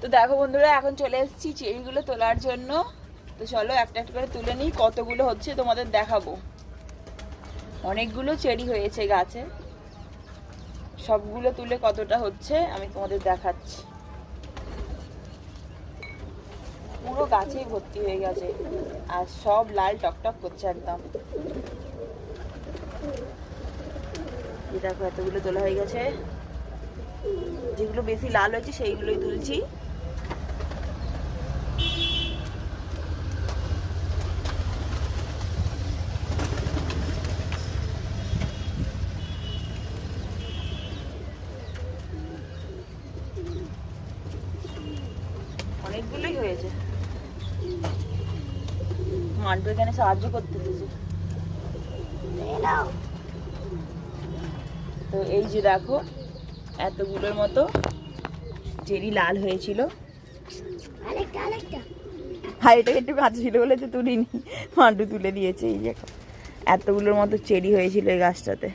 তো দেখো বন্ধুরা, এখন চলে এসেছি চেরিগুলো তোলার জন্য। তো চলো একটা একটা করে তুলে নিই, কতগুলো হচ্ছে তোমাদের দেখাবো। অনেকগুলো চেরি হয়েছে গাছে, সবগুলো তুলে কতটা হচ্ছে আমি তোমাদের দেখাচ্ছি। পুরো গাছেই ভর্তি হয়ে গেছে আর সব লাল টকটক করছে একদম। দেখো এতগুলো তোলা হয়ে গেছে, যেগুলো বেশি লাল হয়েছে সেইগুলোই তুলছি। অনেকগুলোই হয়েছে, মান্টু এখানে সাহায্য করতেছে। তো এই যে দেখো এতগুলোর মতো চেরি লাল হয়েছিল। আর এটা একটু কাঁচা ছিল বলে তো তুলিনি, মান্টু তুলে দিয়েছে। এই দেখো এতগুলোর মতো চেরি হয়েছিল এই গাছটাতে।